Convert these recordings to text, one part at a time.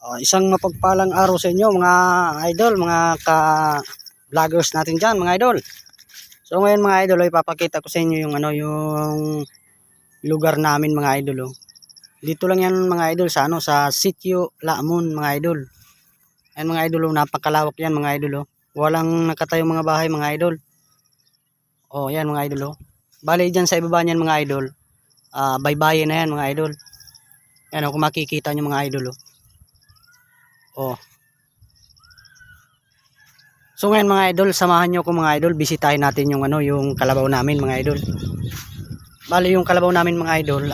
Isang mapagpalang araw sa inyo mga idol, mga ka-vloggers natin dyan mga idol. So ngayon mga idol, ipapakita ko sa inyo yung yung lugar namin mga idol. Dito lang yan mga idol sa Sitio Lamon mga idol. Ayan mga idol, napakalawak yan mga idol. Walang nakatayong mga bahay mga idol. Yan mga idol. Bali dyan sa ibaba niyan mga idol, baybayin na yan mga idol. Yan kung makikita nyo mga idol. So ngayon mga idol, samahan nyo ko mga idol, bisitahin natin yung yung kalabaw namin mga idol. Bali yung kalabaw namin mga idol,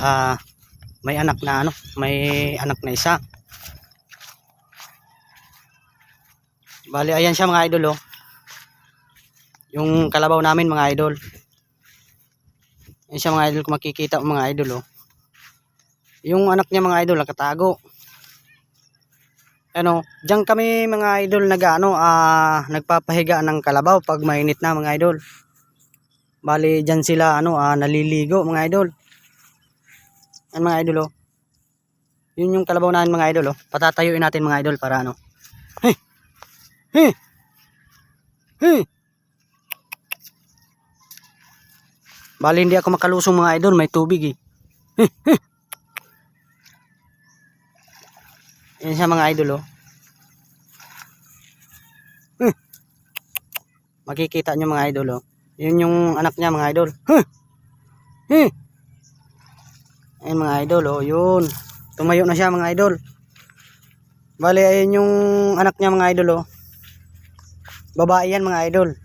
may anak na may anak na isa. Bali ayan siya mga idol yung kalabaw namin mga idol. Ayan siya mga idol, kung makikita mga idol yung anak niya mga idol nakatago. Diyan kami mga idol nagpapahiga ng kalabaw pag mainit na mga idol. Bali diyan sila naliligo mga idol. Yan mga idol yun yung kalabaw namin mga idol patatayuin natin mga idol para Hey! Hey! Hey! Bali hindi ako makalusong mga idol, may tubig Hey! Hey! Yan siya mga idol makikita nyo mga idol yun yung anak niya mga idol. Ayan mga idol yun tumayo na siya mga idol. Bali ayun yung anak niya mga idol babae yan mga idol.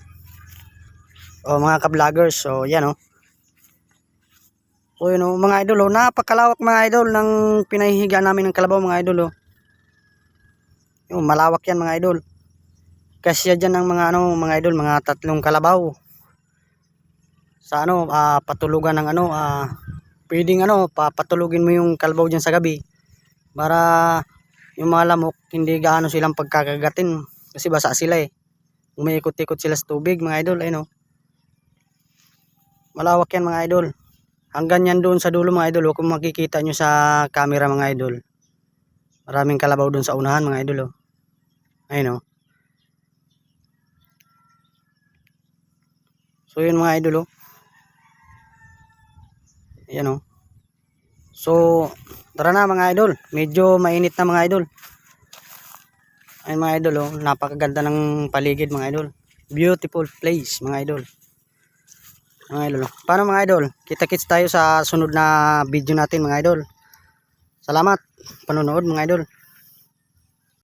Mga ka-vloggers yan yun mga idol napakalawak mga idol ng pinahihiga namin ng kalabaw mga idol yung malawak yan mga idol. Kasi dyan ng mga mga idol, mga 3 kalabaw sa patulugan ng pwedeng papatulugin mo yung kalabaw dyan sa gabi para yung mga lamok hindi gaano silang pagkakagatin kasi basa sila umiikot-ikot sila sa tubig mga idol. Malawak yan mga idol, hanggang yan doon sa dulo mga idol kung makikita nyo sa camera mga idol, maraming kalabaw doon sa unahan mga idol ayun so yun mga idol ayan so tara na mga idol, medyo mainit na mga idol. Ayun mga idol napakaganda ng paligid mga idol, beautiful place mga idol. Mga idol paano mga idol, kita-kits tayo sa sunod na video natin mga idol. Salamat panonood mga idol.